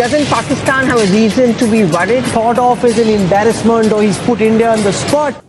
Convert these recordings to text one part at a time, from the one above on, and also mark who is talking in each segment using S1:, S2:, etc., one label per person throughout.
S1: Doesn't Pakistan have a reason to be worried? Thought of as an embarrassment or he's put India on the spot?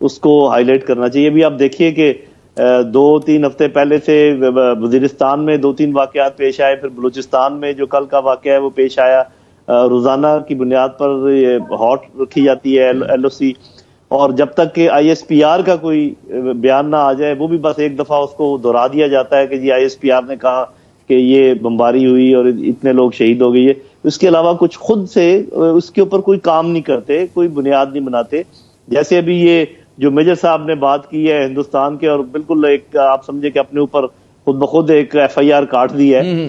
S2: اس کو high light کرنا چاہیے. ابھی آپ دیکھیے کہ 2-3 ہفتے پہلے سے وزیرستان میں 2-3 واقعات پیش آئے, پھر بلوچستان میں جو کل کا واقعہ ہے وہ پیش آیا. روزانہ کی بنیاد پر یہ ہاٹ رکھی جاتی ہے ایل او سی, اور جب تک کہ آئی ایس پی آر کا کوئی بیان نہ آ جائے, وہ بھی بس ایک دفعہ اس کو دہرا دیا جاتا ہے کہ جی آئی ایس پی آر نے کہا کہ یہ بمباری ہوئی اور اتنے لوگ شہید ہو گئے. اس کے علاوہ کچھ خود سے اس کے اوپر کوئی کام نہیں کرتے, کوئی بنیاد نہیں بناتے. جیسے ابھی یہ جو میجر صاحب نے بات کی ہے ہندوستان کے, اور بالکل ایک آپ سمجھے کہ اپنے اوپر خود بخود ایک ایف آئی آر کاٹ دی ہے,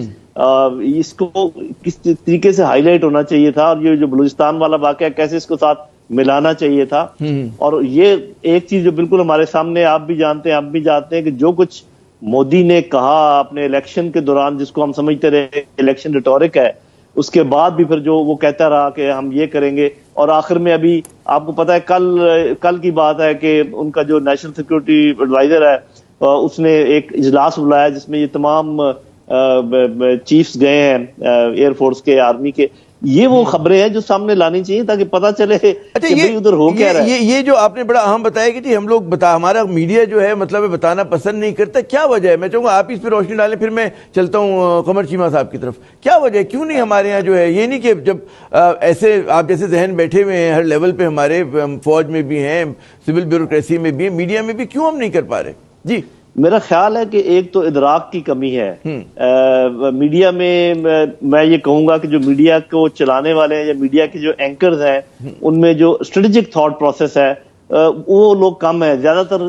S2: اس کو کس طریقے سے ہائی لائٹ ہونا چاہیے تھا, اور یہ جو بلوچستان والا واقعہ کیسے اس کو ساتھ ملانا چاہیے تھا. اور یہ ایک چیز جو بالکل ہمارے سامنے آپ بھی جانتے ہیں, آپ بھی جانتے ہیں کہ جو کچھ مودی نے کہا اپنے الیکشن کے دوران, جس کو ہم سمجھتے رہے الیکشن ریٹورک ہے, اس کے بعد بھی پھر جو وہ کہتا رہا کہ ہم یہ کریں گے, اور آخر میں ابھی آپ کو پتا ہے کل کی بات ہے کہ ان کا جو نیشنل سیکورٹی ایڈوائزر ہے اس نے ایک اجلاس بلایا جس میں یہ تمام چیفز گئے ہیں ایئر فورس کے, آرمی کے. یہ وہ خبریں ہیں جو سامنے لانی چاہیے تاکہ پتہ چلے کہ بھئی ادھر ہو کیا رہا ہے.
S3: یہ جو آپ نے بڑا اہم بتایا کہ جی ہم لوگ ہمارا میڈیا جو ہے مطلب بتانا پسند نہیں کرتا, کیا وجہ ہے؟ میں چاہوں گا آپ اس پہ روشنی ڈالیں, پھر میں چلتا ہوں قمر چیمہ صاحب کی طرف. کیا وجہ ہے, کیوں نہیں ہمارے یہاں جو ہے, یہ نہیں کہ جب ایسے آپ جیسے ذہن بیٹھے ہوئے ہیں ہر لیول پہ, ہمارے فوج میں بھی ہیں, سول بیوروکریسی میں بھی ہیں, میڈیا میں بھی, کیوں ہم نہیں کر پا رہے؟ جی
S2: میرا خیال ہے کہ ایک تو ادراک کی کمی ہے میڈیا میں. میں یہ کہوں گا کہ جو میڈیا کو چلانے والے ہیں یا میڈیا کے جو اینکرز ہیں, ان میں جو اسٹریٹجک تھاٹ پروسیس ہے وہ لوگ کم ہیں. زیادہ تر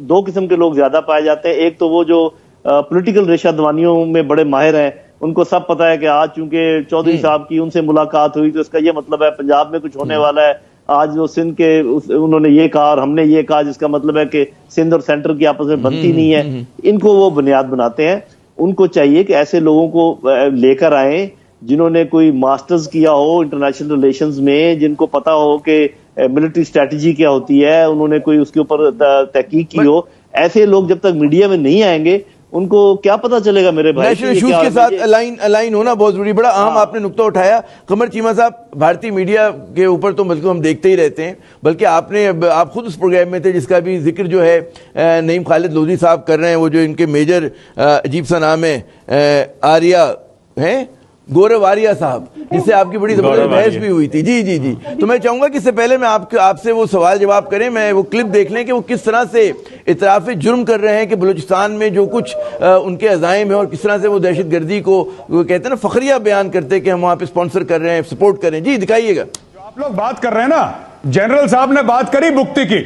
S2: 2 قسم کے لوگ زیادہ پائے جاتے ہیں. ایک تو وہ جو پولیٹیکل ریشہ دوانیوں میں بڑے ماہر ہیں, ان کو سب پتا ہے کہ آج چونکہ چودھری صاحب کی ان سے ملاقات ہوئی تو اس کا یہ مطلب ہے پنجاب میں کچھ ہونے والا ہے, آج وہ سندھ کے انہوں نے یہ کہا اور ہم نے یہ کہا, جس کا مطلب ہے کہ سندھ اور سینٹر کی آپس میں بنتی نہیں ہے. ان کو وہ بنیاد بناتے ہیں. ان کو چاہیے کہ ایسے لوگوں کو لے کر آئیں جنہوں نے کوئی ماسٹرز کیا ہو انٹرنیشنل ریلیشنز میں, جن کو پتا ہو کہ ملٹری اسٹریٹجی کیا ہوتی ہے, انہوں نے کوئی اس کے اوپر تحقیق کی ہو. ایسے لوگ جب تک میڈیا میں نہیں آئیں گے ان کو کیا پتا چلے گا میرے بھائی.
S3: نیشنل ایشوز کے ساتھ الائن ہونا بہت ضروری. بڑا اہم آپ نے نقطہ اٹھایا قمر چیمہ صاحب. بھارتی میڈیا کے اوپر تو بلکہ ہم دیکھتے ہی رہتے ہیں, بلکہ آپ خود اس پروگرام میں تھے جس کا بھی ذکر جو ہے نعیم خالد لودھی صاحب کر رہے ہیں, وہ جو ان کے میجر عجیب سا نام ہے آریہ ہیں, گورو آریہ صاحب, جس سے آپ کی بڑی زبردست بحث بھی ہوئی تھی. جی جی جی تو میں چاہوں گا کہ اس سے پہلے میں آپ سے وہ سوال جواب کریں, میں وہ کلپ دیکھ لیں کہ وہ کس طرح سے اعتراف جرم کر رہے ہیں کہ بلوچستان میں جو کچھ ان کے عزائم ہیں, اور کس طرح سے وہ دہشت گردی کو کہتے ہیں نا فخریہ بیان کرتے ہیں کہ ہم وہاں پہ اسپانسر کر رہے ہیں, سپورٹ کر رہے ہیں. جی دکھائیے گا.
S4: جو آپ لوگ بات کر رہے ہیں نا, جنرل صاحب نے بات کری بکتی کی,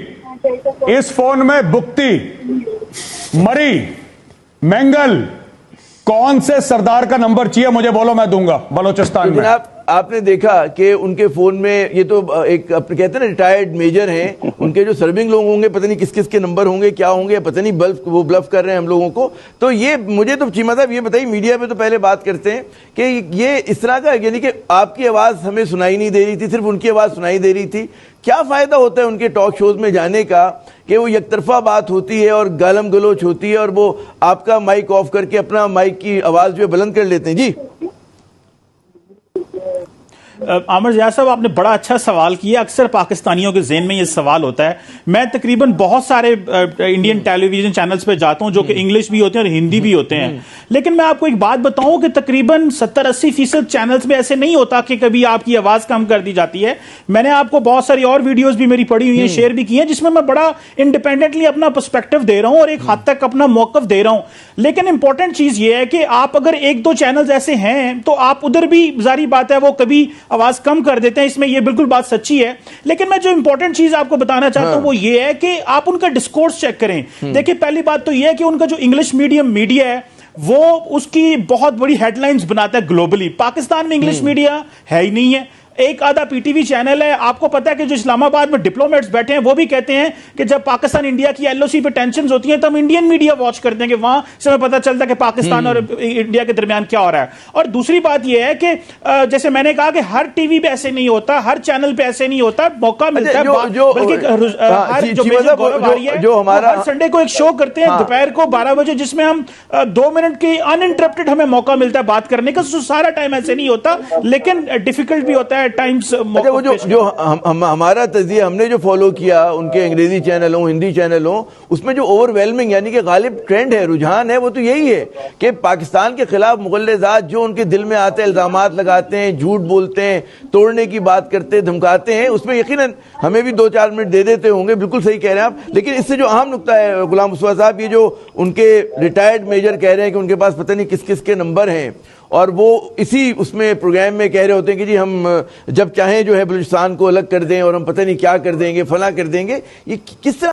S4: اس فون میں بکتی, مری, مینگل, کون سے سردار کا نمبر چاہیے مجھے بولو, میں دوں گا بلوچستان میں.
S3: جناب آپ نے دیکھا کہ ان کے فون میں یہ تو ایک کہتے ہیں نا ریٹائرڈ میجر ہیں, ان کے جو سرونگ لوگ ہوں گے پتہ نہیں کس کس کے نمبر ہوں گے, کیا ہوں گے, پتہ نہیں وہ بلف کر رہے ہیں ہم لوگوں کو. تو یہ مجھے تو چیمہ صاحب یہ بتائیے, میڈیا پہ تو پہلے بات کرتے ہیں کہ یہ اس طرح کا, یعنی کہ آپ کی آواز ہمیں سنائی نہیں دے رہی تھی, صرف ان کی آواز سنائی دے رہی تھی. کیا فائدہ ہوتا ہے ان کے ٹاک شوز میں جانے کا کہ وہ یک طرفہ بات ہوتی ہے اور گالم گلوچ ہوتی ہے, اور وہ آپ کا مائک آف کر کے اپنا مائک کی آواز جو ہے بلند کر لیتے ہیں. جی
S5: عامر ضیاء صاحب, آپ نے بڑا اچھا سوال کیا. اکثر پاکستانیوں کے ذہن میں یہ سوال ہوتا ہے. میں تقریباً بہت سارے انڈین ٹیلی ویژن چینلز پہ جاتا ہوں جو کہ انگلش بھی ہوتے ہیں اور ہندی بھی ہوتے ہیں, لیکن میں آپ کو ایک بات بتاؤں کہ تقریباً 70-80% چینلز میں ایسے نہیں ہوتا کہ کبھی آپ کی آواز کم کر دی جاتی ہے. میں نے آپ کو بہت ساری اور ویڈیوز بھی میری پڑھی ہوئی ہیں, شیئر بھی کی ہیں, جس میں میں بڑا انڈیپینڈنٹلی اپنا پرسپیکٹو دے رہا ہوں اور ایک حد تک اپنا موقف دے رہا ہوں. لیکن امپورٹنٹ چیز یہ ہے کہ آپ اگر 1-2 چینلز ایسے ہیں تو آپ ادھر بھی ظاہری بات ہے وہ کبھی آواز کم کر دیتے ہیں, اس میں یہ بالکل بات سچی ہے. لیکن میں جو امپورٹنٹ چیز آپ کو بتانا چاہتا ہوں وہ یہ ہے کہ آپ ان کا ڈسکورس چیک کریں. دیکھیں پہلی بات تو یہ ہے کہ ان کا جو انگلش میڈیم میڈیا ہے وہ اس کی بہت بڑی ہیڈ لائنز بناتا ہے گلوبلی. پاکستان میں انگلش میڈیا ہے ہی نہیں ہے. ایک آدھا پی ٹی وی چینل ہے. آپ کو پتا ہے کہ جو اسلام آباد میں ڈپلومیٹس بیٹھے ہیں وہ بھی کہتے ہیں کہ جب پاکستان انڈیا کی ایل او سی پہ ٹینشنز ہوتی ہیں تو ہم انڈین میڈیا واچ کرتے ہیں کہ وہاں سے ہمیں پتا چلتا ہے کہ پاکستان اور انڈیا کے درمیان کیا ہو رہا ہے. اور دوسری بات یہ ہے کہ جیسے میں نے کہا کہ ہر ٹی وی پہ ایسے نہیں ہوتا, ہر چینل پہ ایسے نہیں ہوتا, موقع ملتا ہے. بلکہ جو ہمارا سنڈے کو ایک شو کرتے ہیں دوپہر کو 12 بجے, جس میں ہم 2 منٹ کی ان انٹرپٹڈ ہمیں موقع ملتا ہے بات کرنے کا. سارا ٹائم ایسے نہیں ہوتا, لیکن ڈیفیکلٹ بھی ہوتا ہے, ایٹ ٹائمس.
S3: اچھا وہ جو ہمارا تجزیہ ہم نے جو فالو کیا ان کے انگریزی چینل ہوں ہندی چینل ہوں اس میں جو اوور ویلمنگ یعنی کہ غالب ٹرینڈ ہے رجحان ہے وہ تو یہی ہے کہ پاکستان کے خلاف مغلظات جو ان کے دل میں آتے ہیں الزامات لگاتے ہیں جھوٹ بولتے ہیں توڑنے کی بات کرتے دھمکاتے ہیں اس میں یقیناً ہمیں بھی 2-4 منٹ دے دیتے ہوں گے. بالکل صحیح کہہ رہے ہیں آپ. لیکن اس سے جو اہم نقطہ ہے غلام مصطفیٰ صاحب یہ جو ان کے ریٹائرڈ میجر کہہ رہے ہیں کہ ان کے پاس پتہ نہیں کس کس کے نمبر ہیں اور وہ اسی اس میں پروگرام میں کہہ رہے ہوتے ہیں کہ جی ہم جب چاہیں جو ہے بلوچستان کو الگ کر دیں اور ہم پتہ نہیں کیا کر دیں گے فلاں کر دیں گے. یہ کس طرح